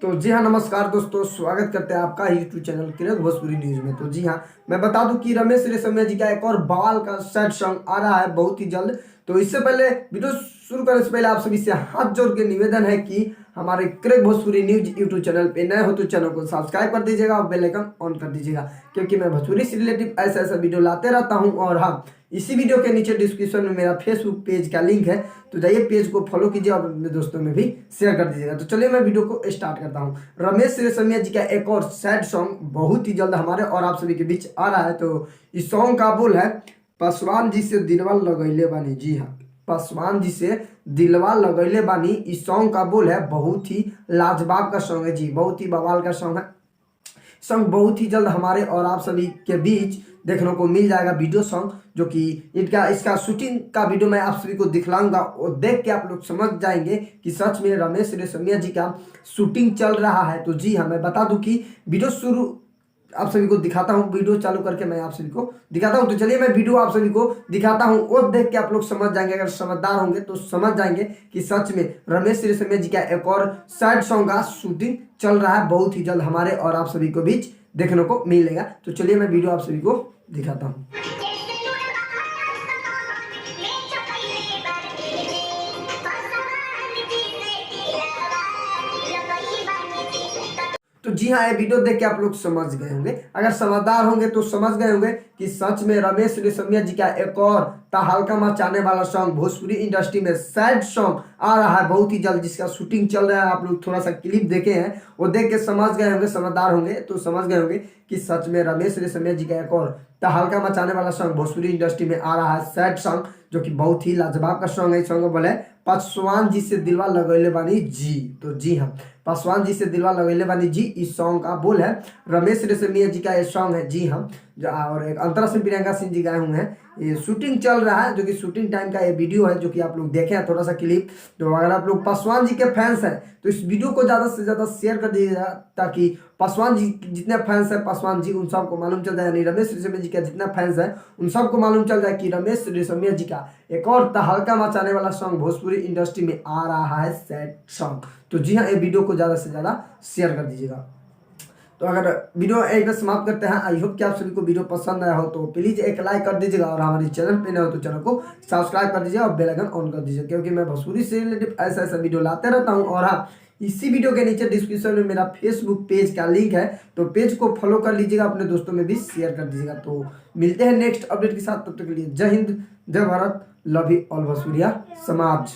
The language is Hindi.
तो जी हाँ, नमस्कार दोस्तों, स्वागत करते हैं आपका यूट्यूब चैनल किरक भोजपुरी न्यूज में। तो जी हाँ, मैं बता दूं कि रमेश रेशमिया जी का एक और बवाल का सैड सॉन्ग आ रहा है बहुत ही जल्द। तो इससे पहले वीडियो शुरू करने से पहले आप सभी से हाथ जोड़ के निवेदन है कि हमारे किरक भोजपुरी न्यूज यूट्यूब चैनल पे नए हो तो चैनल को सब्सक्राइब कर दीजिएगा और बेल आइकन ऑन कर दीजिएगा, क्योंकि मैं भोजपुरी से रिलेटेड ऐसा ऐसा वीडियो लाते रहता हूँ। और हाँ, इसी वीडियो के नीचे डिस्क्रिप्शन में मेरा फेसबुक पेज का लिंक है, तो जाइए पेज को फॉलो कीजिए और अपने दोस्तों में भी शेयर कर दीजिएगा। तो चलिए मैं वीडियो को स्टार्ट करता हूँ। रमेश रेशमिया जी का एक और सैड सॉन्ग बहुत ही जल्द हमारे और आप सभी के बीच आ रहा है। तो इस सॉन्ग का बोल है, पासवान जी से दिलवा लगैले बानी। जी हाँ, पासवान जी से दिलवा लगैले बानी। इस सॉन्ग का बोल है, बहुत ही लाजवाब का सॉन्ग है जी, बहुत ही बवाल का सॉन्ग है। सॉन्ग बहुत ही जल्द हमारे और आप सभी के बीच देखने को मिल जाएगा वीडियो सॉन्ग, जो कि इसका शूटिंग का वीडियो मैं आप सभी को दिखलाऊंगा और देख के आप लोग समझ जाएंगे कि सच में रमेश रेशमिया जी का शूटिंग चल रहा है। तो जी हाँ, मैं बता दूं कि वीडियो शुरू आप सभी को दिखाता हूँ, वीडियो चालू करके मैं आप सभी को दिखाता हूँ। तो चलिए मैं वीडियो आप सभी को दिखाता हूँ और देख के आप लोग समझ जाएंगे। अगर समझदार होंगे तो समझ जाएंगे कि सच में रमेश रेशमिया जी का एक और सैड सॉन्ग का शूटिंग चल रहा है, बहुत ही जल्द हमारे और आप सभी को बीच देखने को मिलेगा। तो चलिए मैं वीडियो आप सभी को दिखाता हूँ। तो जी हाँ, ये वीडियो देख के आप लोग समझ गए होंगे, अगर समझदार होंगे तो समझ गए होंगे कि सच में रमेश रेशमिया जी का एक और तहलका मचाने वाला सॉन्ग भोजपुरी इंडस्ट्री में सैड सॉन्ग आ रहा है बहुत ही जल्द, जिसका शूटिंग चल रहा है। आप लोग थोड़ा सा क्लिप देखे हैं, वो देख के समझ गए होंगे, समझदार होंगे तो समझ गए होंगे कि सच में रमेश रेशमिया जी का एक और तहलका मचाने वाला सॉन्ग भोजपुरी इंडस्ट्री में आ रहा है, सैड सॉन्ग, जो कि बहुत ही लाजवाब का सॉन्ग है। सॉन्ग बोले, पासवान जी से दिलवा लगैले बानी जी। तो जी हाँ, पासवान जी से दिलवा लगैले बानी जी, इस सॉन्ग का बोल है, रमेश रेशमिया जी का ये सॉन्ग है। जी हाँ, और एक अंतरा सिंह प्रियंका सिंह जी गाए हुए हैं। ये शूटिंग चल रहा है, जो कि शूटिंग टाइम का ये वीडियो है, जो कि आप लोग देखे हैं थोड़ा सा क्लिप। तो अगर आप लोग पासवान जी के फैंस हैं तो इस वीडियो को ज़्यादा से ज़्यादा शेयर कर दीजिएगा, ताकि पासवान जी जितने फैंस हैं पासवान जी उन सबको मालूम चल जाए, यानी रमेश रेशमिया जी का जितना फैंस है उन सबको मालूम चल जाए कि रमेश रेशमिया जी का एक और तहलका मचाने वाला सॉन्ग भोजपुरी इंडस्ट्री में आ रहा है, सैड सॉन्ग। तो जी हाँ, ये वीडियो को ज़्यादा से ज़्यादा शेयर कर दीजिएगा। तो अगर वीडियो एक बार समाप्त करते हैं, आई होप कि आप सभी को वीडियो पसंद आया हो, तो प्लीज़ एक लाइक कर दीजिएगा और हमारे चैनल पे नए हो तो चैनल को सब्सक्राइब कर दीजिए और बेल आइकन ऑन कर दीजिए, क्योंकि मैं भोजपुरी से रिलेटेड ऐसा ऐसा वीडियो लाते रहता हूँ। और हाँ, इसी वीडियो के नीचे डिस्क्रिप्शन में मेरा फेसबुक पेज का लिंक है, तो पेज को फॉलो कर लीजिएगा, अपने दोस्तों में भी शेयर कर दीजिएगा। तो मिलते हैं नेक्स्ट अपडेट के साथ, तब तक के लिए जय हिंद, जय भारत, लव यू ऑल भोजपुरिया समाज।